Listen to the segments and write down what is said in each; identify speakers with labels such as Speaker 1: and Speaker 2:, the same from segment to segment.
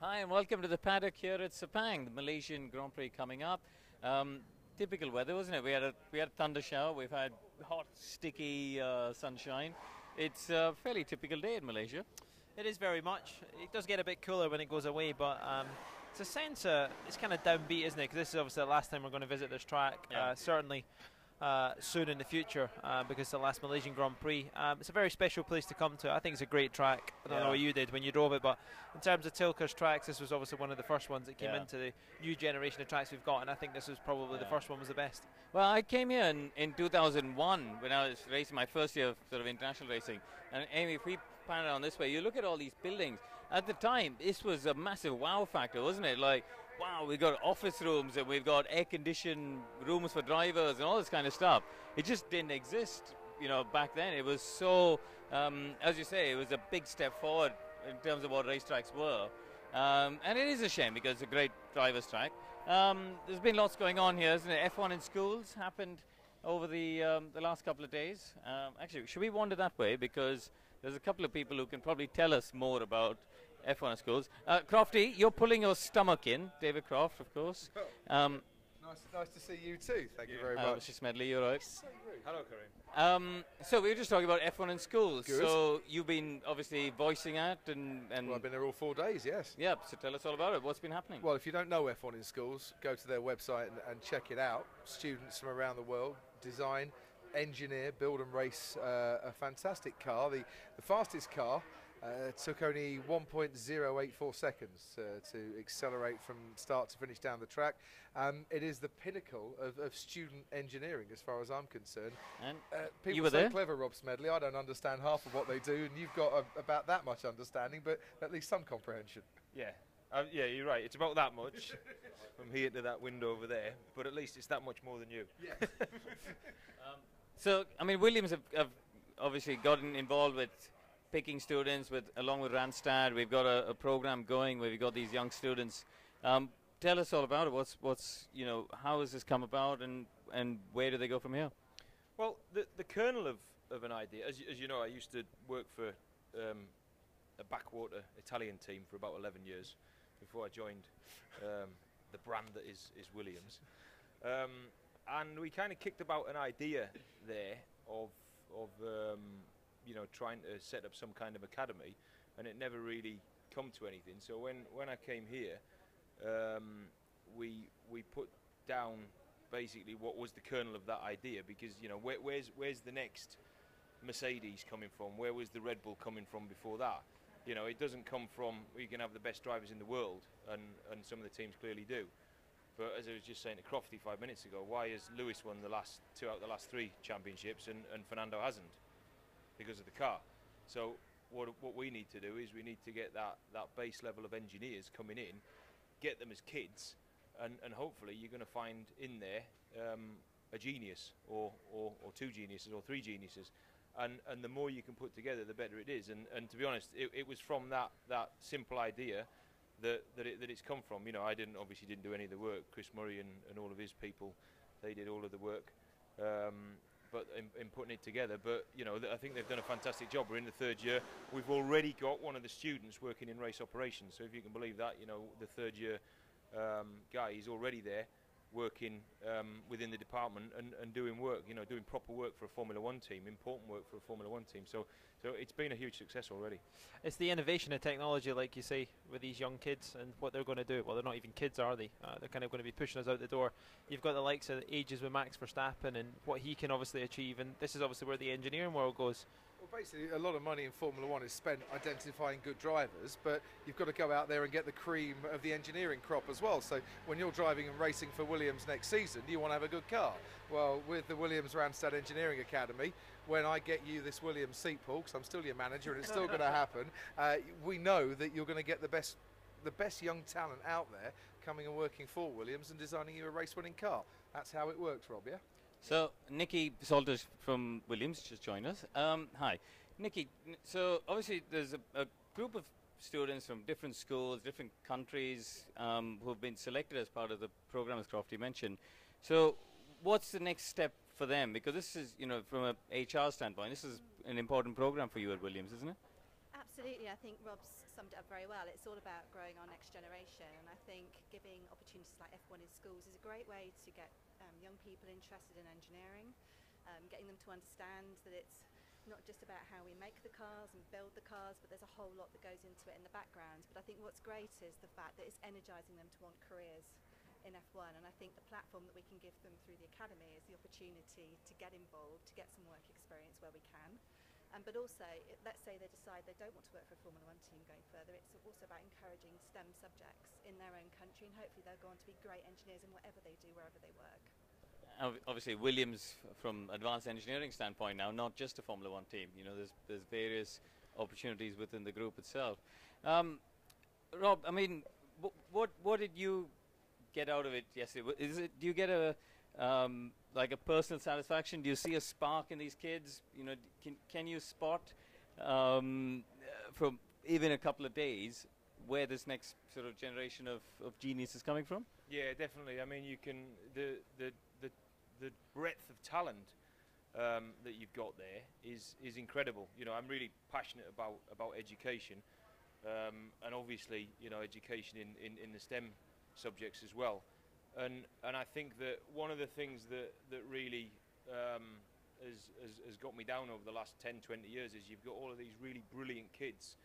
Speaker 1: Hi and welcome to the paddock here at Sepang, the Malaysian Grand Prix coming up. Typical weather, wasn't it? We had a thunder shower. We've had hot, sticky sunshine. It's a fairly typical day in Malaysia.
Speaker 2: It is very much. It does get a bit cooler when it goes away, but it's a sense it's kind of downbeat, isn't it? Because this is obviously the last time we're going to visit this track.
Speaker 1: Yeah.
Speaker 2: Certainly soon in the future, because it's the last Malaysian Grand Prix. It's a very special place to come to. I think it's a great track. I don't know what you did when you drove it, but in terms of Tilker's tracks, this was obviously one of the first ones that came into the new generation of tracks we've got, and I think this was probably the first one was the best.
Speaker 1: Well, I came here in 2001 when I was racing my first year of sort of international racing. And Amy, if we pan it on this way, you look at all these buildings. At the time, this was a massive wow factor, wasn't it? Like, wow, we've got office rooms and we've got air-conditioned rooms for drivers and all this kind of stuff. It just didn't exist, back then. It was so, as you say, it was a big step forward in terms of what racetracks were. And it is a shame because it's a great driver's track. There's been lots going on here, isn't it? F1 in schools happened over the last couple of days. Actually, should we wander that way? Because there's a couple of people who can probably tell us more about F1 in schools. Crofty, you're pulling your stomach in. David Croft, of course.
Speaker 3: Nice to see you too. Thank you very much.
Speaker 1: Mr. Smedley, you're right.
Speaker 3: So rude. Hello,
Speaker 1: Karun. So we were just talking about F1 in schools.
Speaker 3: Good.
Speaker 1: So you've been obviously voicing it and
Speaker 3: Well, I've been there all 4 days, yes.
Speaker 1: Yeah, so tell us all about it. What's been happening?
Speaker 3: Well, if you don't know F1 in schools, go to their website and check it out. Students from around the world design, engineer, build and race a fantastic car. The fastest car took only 1.084 seconds to accelerate from start to finish down the track. It is the pinnacle of student engineering as far as I'm concerned.
Speaker 1: And
Speaker 3: people
Speaker 1: you were
Speaker 3: so
Speaker 1: there?
Speaker 3: clever, Rob Smedley. I don't understand half of what they do, and you've got about that much understanding, but at least some comprehension.
Speaker 4: Yeah, you're right. It's about that much from here to that window over there, but at least it's that much more than you.
Speaker 3: Yeah.
Speaker 1: So, I mean, Williams have obviously gotten involved with picking students along with Randstad. We've got a program going where we've got these young students. Tell us all about it. What's how has this come about, and where do they go from here?
Speaker 4: Well, the kernel of an idea, as you know, I used to work for a backwater Italian team for about 11 years before I joined the brand that is Williams. And we kind of kicked about an idea there of trying to set up some kind of academy, and it never really come to anything. So when I came here, we put down basically what was the kernel of that idea, because where's the next Mercedes coming from? Where was the Red Bull coming from before that? It doesn't come from you can have the best drivers in the world, and some of the teams clearly do. But as I was just saying to Crofty 5 minutes ago, why has Lewis won the last 2 out of the last 3 championships and Fernando hasn't? Because of the car. So what we need to do is we need to get that base level of engineers coming in, get them as kids, and hopefully you're going to find in there a genius or 2 geniuses or 3 geniuses. And the more you can put together, the better it is. And to be honest, it was from that simple idea that it's come from. I obviously didn't do any of the work. Chris Murray and all of his people, they did all of the work. But in putting it together, but I think they've done a fantastic job. We're in the 3rd year. We've already got one of the students working in race operations. So if you can believe that, the 3rd year guy is already there, working within the department and doing work, doing proper work for a Formula 1 team, important work for a Formula 1 team. So it's been a huge success already.
Speaker 2: It's the innovation of technology, like you say, with these young kids and what they're going to do. Well, they're not even kids, are they? They're kind of going to be pushing us out the door. You've got the likes of ages with Max Verstappen and what he can obviously achieve, and this is obviously where the engineering world goes.
Speaker 3: Well, basically, a lot of money in Formula 1 is spent identifying good drivers, but you've got to go out there and get the cream of the engineering crop as well. So when you're driving and racing for Williams next season, you want to have a good car. Well, with the Williams Randstad Engineering Academy, when I get you this Williams seat, Paul, because I'm still your manager and it's still going to happen, we know that you're going to get the best young talent out there coming and working for Williams and designing you a race-winning car. That's how it works, Rob, yeah?
Speaker 1: So Nikki Salters from Williams just joined us. Hi, Nikki. So obviously there's a group of students from different schools, different countries who have been selected as part of the program, as Crofty mentioned. So what's the next step for them? Because this is, from a HR standpoint, this is an important program for you at Williams, isn't it?
Speaker 5: Absolutely. I think Rob's summed it up very well. It's all about growing our next generation, and I think giving opportunities like F1 in schools is a great way to get young people interested in engineering, getting them to understand that it's not just about how we make the cars and build the cars, but there's a whole lot that goes into it in the background. But I think what's great is the fact that it's energising them to want careers in F1, and I think the platform that we can give them through the academy is the opportunity to get involved, to get some work experience where we can. But also, let's say they decide they don't want to work for a Formula 1 team going further, it's also about encouraging STEM subjects in their own country, and hopefully they'll go on to be great engineers in whatever they do, wherever they work.
Speaker 1: Obviously, Williams, from advanced engineering standpoint now, not just a Formula 1 team. You know, there's various opportunities within the group itself. Rob, I mean, what did you get out of it yesterday? Do you get a like a personal satisfaction? Do you see a spark in these kids? You know, can you spot from even a couple of days where this next sort of generation of genius is coming from?
Speaker 4: Yeah, definitely. I mean, you can the breadth of talent that you've got there is incredible. You know, I'm really passionate about education, and obviously, you know, education in the STEM subjects as well. And I think that one of the things that really has got me down over the last 10, 20 years is you've got all of these really brilliant kids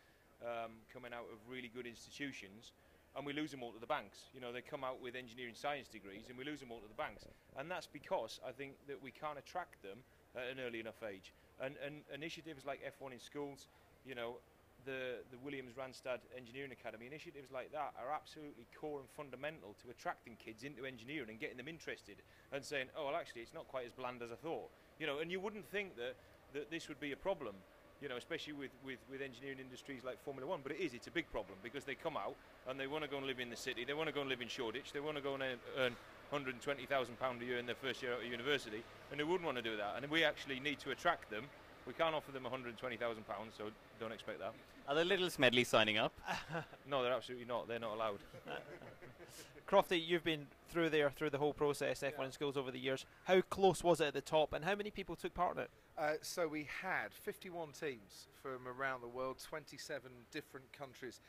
Speaker 4: coming out of really good institutions, and we lose them all to the banks. You know, they come out with engineering science degrees and we lose them all to the banks. And that's because I think that we can't attract them at an early enough age. And initiatives like F1 in schools, you know, the Williams Randstad Engineering Academy, initiatives like that are absolutely core and fundamental to attracting kids into engineering and getting them interested and saying, oh, well, actually, it's not quite as bland as I thought. You know, and you wouldn't think that this would be a problem, you know, especially with engineering industries like Formula 1, but it is. It's a big problem because they come out and they want to go and live in the city, they want to go and live in Shoreditch, they want to go and earn £120,000 a year in their first year out of university, and they wouldn't want to do that. And we actually need to attract them. We can't offer them £120,000, so don't expect that.
Speaker 1: Are the little Smedley signing up?
Speaker 4: No, they're absolutely not. They're not allowed.
Speaker 2: Crofty, you've been through the whole process, F1 schools over the years. How close was it at the top, and how many people took part in it?
Speaker 3: So we had 51 teams from around the world, 27 different countries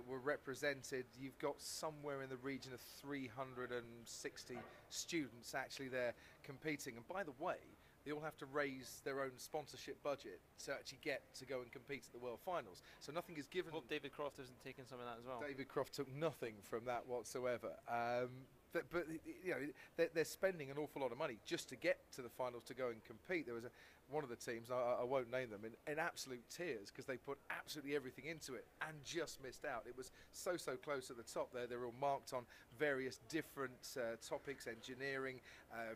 Speaker 3: were represented. You've got somewhere in the region of 360 students actually there competing. And by the way, they all have to raise their own sponsorship budget to actually get to go and compete at the World Finals. So nothing is given.
Speaker 2: Hope David Croft isn't taking some of that as well.
Speaker 3: David Croft took nothing from that whatsoever. But you know, they're spending an awful lot of money just to get to the finals to go and compete. There was one of the teams, I won't name them, in absolute tears because they put absolutely everything into it and just missed out. It was so close at the top there. They were all marked on various different topics: engineering,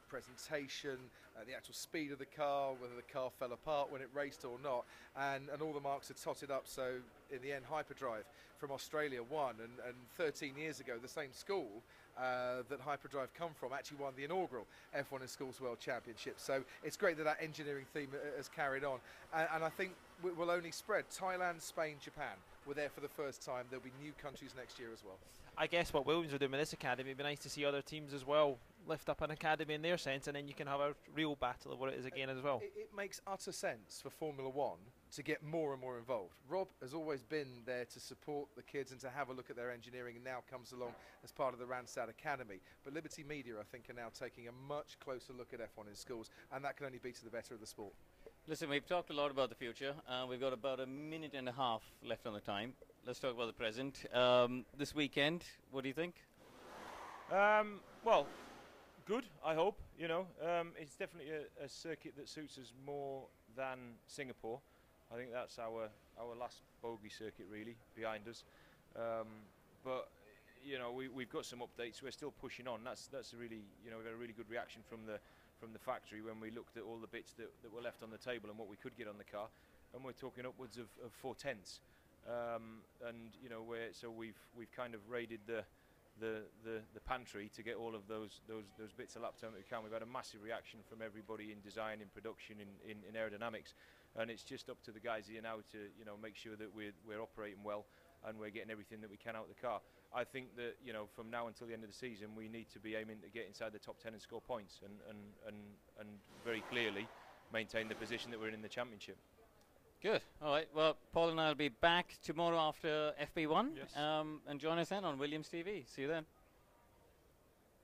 Speaker 3: presentation, the actual speed of the car, whether the car fell apart when it raced or not, and all the marks are totted up. So in the end, Hyperdrive from Australia won, and 13 years ago, the same school that Hyperdrive come from actually won the inaugural F1 in Schools World Championship. So it's great that engineering theme has carried on, and I think will only spread. Thailand, Spain, Japan were there for the first time. There'll be new countries next year as well.
Speaker 2: I guess what Williams are doing with this academy, it'd be nice to see other teams as well lift up an academy in their sense, and then you can have a real battle of what it is again as well.
Speaker 3: It makes utter sense for Formula 1 to get more and more involved. Rob has always been there to support the kids and to have a look at their engineering, and now comes along as part of the Randstad Academy. But Liberty Media, I think, are now taking a much closer look at F1 in schools, and that can only be to the better of the sport.
Speaker 1: Listen, we've talked a lot about the future. We've got about a minute and a half left on the time. Let's talk about the present. This weekend, what do you think?
Speaker 4: Well, good, I hope. You know, it's definitely a circuit that suits us more than Singapore. I think that's our last bogey circuit really behind us. But you know, we've got some updates. We're still pushing on. That's a really, you know, we got a really good reaction from the factory when we looked at all the bits that were left on the table and what we could get on the car, and we're talking upwards of 4/10. And you know, we've kind of raided the pantry to get all of those bits of lap time that we can. We've had a massive reaction from everybody in design, in production, in aerodynamics, and it's just up to the guys here now to, you know, make sure that we're operating well and we're getting everything that we can out of the car. I think that, you know, from now until the end of the season, we need to be aiming to get inside the top 10 and score points, and very clearly maintain the position that we're in the championship.
Speaker 1: Good. All right. Well, Paul and I will be back tomorrow after FP1.
Speaker 2: Yes.
Speaker 1: And join us then on Williams TV. See you then.